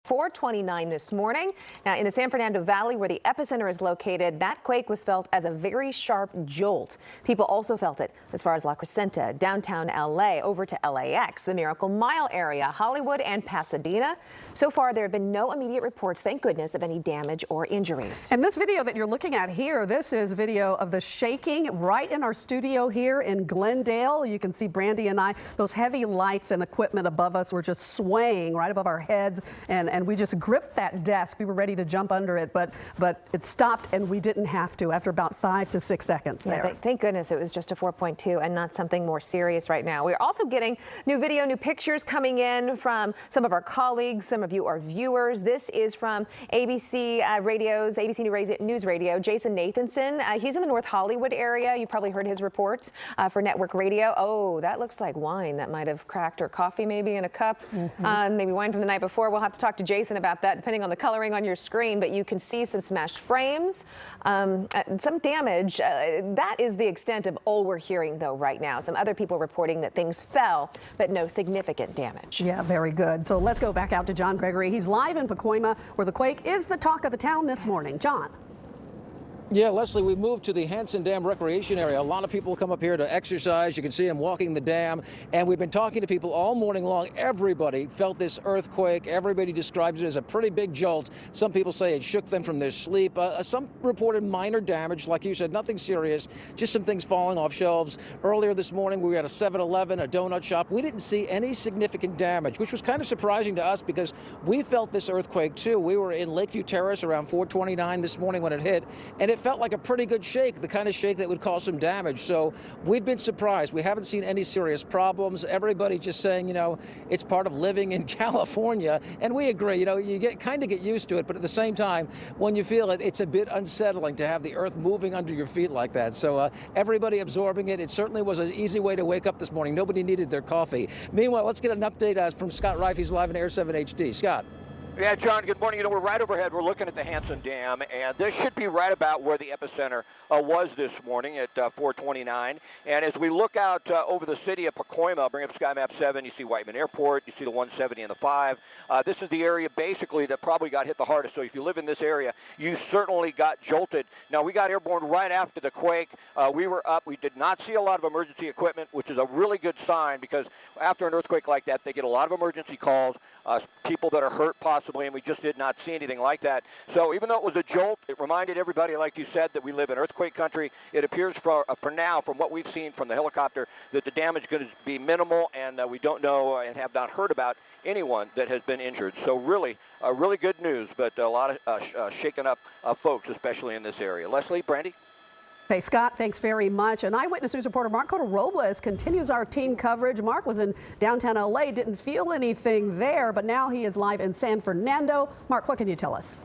4:29 this morning. Now, in the San Fernando Valley, where the epicenter is located, that quake was felt as a very sharp jolt. People also felt it as far as La Crescenta, downtown L.A., over to LAX, the Miracle Mile area, Hollywood, and Pasadena. So far, there have been no immediate reports, thank goodness, of any damage or injuries. And this video that you're looking at here, this is video of the shaking right in our studio here in Glendale. You can see Brandy and I, those heavy lights and equipment above us were just swaying right above our heads, and we just gripped that desk. We were ready to jump under it, but it stopped, and we didn't have to after about 5 to 6 seconds there. Yeah, thank goodness it was just a 4.2 and not something more serious right now. We're also getting new video, new pictures coming in from some of our colleagues. Some of you are viewers. This is from ABC ABC News Radio, Jason Nathanson. He's in the North Hollywood area. You probably heard his reports for network radio. Oh, that looks like wine that might have cracked, or coffee maybe in a cup. Maybe wine from the night before. We'll have to talk to Jason about that, depending on the coloring on your screen, but you can see some smashed frames, some damage. That is the extent of all we're hearing, though, right now. Some other people reporting that things fell, but no significant damage. Yeah, very good. So let's go back out to John Gregory. He's live in Pacoima, where the quake is the talk of the town this morning. John. Yeah, Leslie, we moved to the Hanson Dam recreation area. A lot of people come up here to exercise. You can see them walking the dam. And we've been talking to people all morning long. Everybody felt this earthquake. Everybody describes it as a pretty big jolt. Some people say it shook them from their sleep. Some reported minor damage. Like you said, nothing serious, just some things falling off shelves. Earlier this morning, we were at a 7-Eleven, a donut shop. We didn't see any significant damage, which was kind of surprising to us because we felt this earthquake too. We were in Lakeview Terrace around 4:29 this morning when it hit, and it felt like a pretty good shake, the kind of shake that would cause some damage. So we've been surprised. We haven't seen any serious problems. Everybody just saying, you know, it's part of living in California. And we agree, you know, you kind of get used to it. But at the same time, when you feel it, it's a bit unsettling to have the earth moving under your feet like that. So everybody absorbing it. It certainly was an easy way to wake up this morning. Nobody needed their coffee. Meanwhile, let's get an update from Scott Reif. He's live in Air 7 HD. Scott. Yeah, John, good morning. You know, we're right overhead. We're looking at the Hanson Dam, and this should be right about where the epicenter was this morning at 4:29. And as we look out over the city of Pacoima, I'll bring up Sky Map 7, you see Whiteman Airport, you see the 170 and the 5. This is the area basically that probably got hit the hardest. So if you live in this area, you certainly got jolted. Now, we got airborne right after the quake. We were up. We did not see a lot of emergency equipment, which is a really good sign because after an earthquake like that, they get a lot of emergency calls, people that are hurt possibly, and we just did not see anything like that. So even though it was a jolt, it reminded everybody, like you said, that we live in earthquake country. It appears for now, from what we've seen from the helicopter, that the damage is going to be minimal, and we don't know and have not heard about anyone that has been injured. So really good news, but a lot of shaken up folks, especially in this area. Leslie, Brandy? Hey, Scott, thanks very much. And Eyewitness News reporter Mark Robles continues our team coverage. Mark was in downtown L.A., didn't feel anything there, but now he is live in San Fernando. Mark, what can you tell us?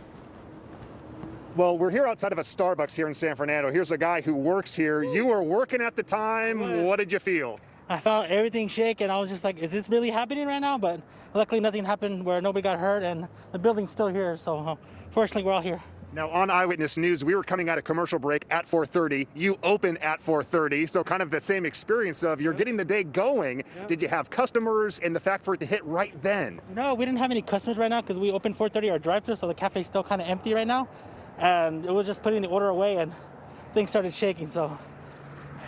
Well, we're here outside of a Starbucks here in San Fernando. Here's a guy who works here. You were working at the time. What did you feel? I felt everything shake, and I was just like, is this really happening right now? But luckily nothing happened where nobody got hurt, and the building's still here, so fortunately we're all here. Now, on Eyewitness News, we were coming out of commercial break at 4:30. You open at 4:30, so kind of the same experience of you're getting the day going. Yep. Did you have customers, and the fact for it to hit right then? No, we didn't have any customers right now because we opened 4:30 our drive-thru, so the cafe's still kind of empty right now. And it was just putting the order away, and things started shaking, so.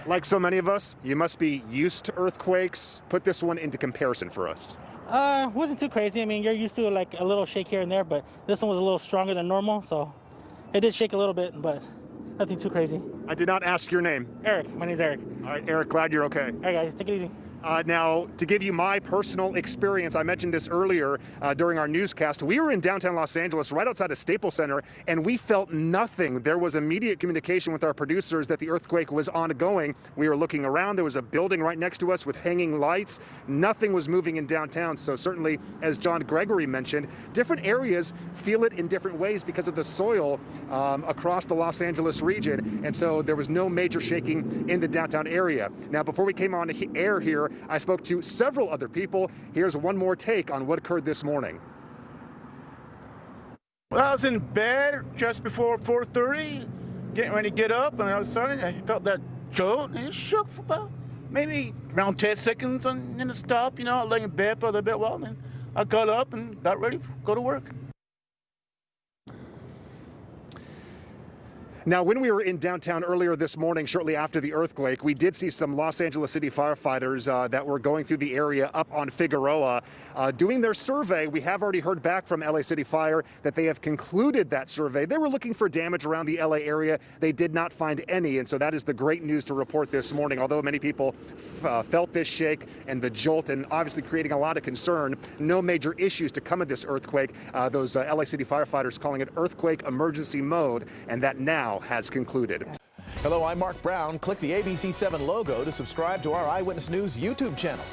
Like so many of us, you must be used to earthquakes. Put this one into comparison for us. It wasn't too crazy. I mean, you're used to like a little shake here and there, but this one was a little stronger than normal, so. It did shake a little bit, but nothing too crazy. I did not ask your name. Eric. My name's Eric. All right, Eric, glad you're okay. All right, guys, take it easy. Now, to give you my personal experience, I mentioned this earlier during our newscast. We were in downtown Los Angeles, right outside of Staples Center, and we felt nothing. There was immediate communication with our producers that the earthquake was ongoing. We were looking around. There was a building right next to us with hanging lights. Nothing was moving in downtown. So certainly, as John Gregory mentioned, different areas feel it in different ways because of the soil across the Los Angeles region. And so there was no major shaking in the downtown area. Now, before we came on air here, I spoke to several other people. Here's one more take on what occurred this morning. Well, I was in bed just before 4:30, getting ready to get up, and all of a sudden I felt that jolt, and it shook for about maybe around 10 seconds, and then it stopped. You know, I lay in bed for a little bit while, and I got up and got ready to go to work. Now, when we were in downtown earlier this morning, shortly after the earthquake, we did see some Los Angeles City firefighters that were going through the area up on Figueroa doing their survey. We have already heard back from LA City Fire that they have concluded that survey. They were looking for damage around the LA area. They did not find any, and so that is the great news to report this morning. Although many people felt this shake and the jolt and obviously creating a lot of concern, no major issues to come of this earthquake. Those LA City firefighters calling it earthquake emergency mode, and that now has concluded. Hello, I'm Mark Brown. Click the ABC7 logo to subscribe to our Eyewitness News YouTube channel.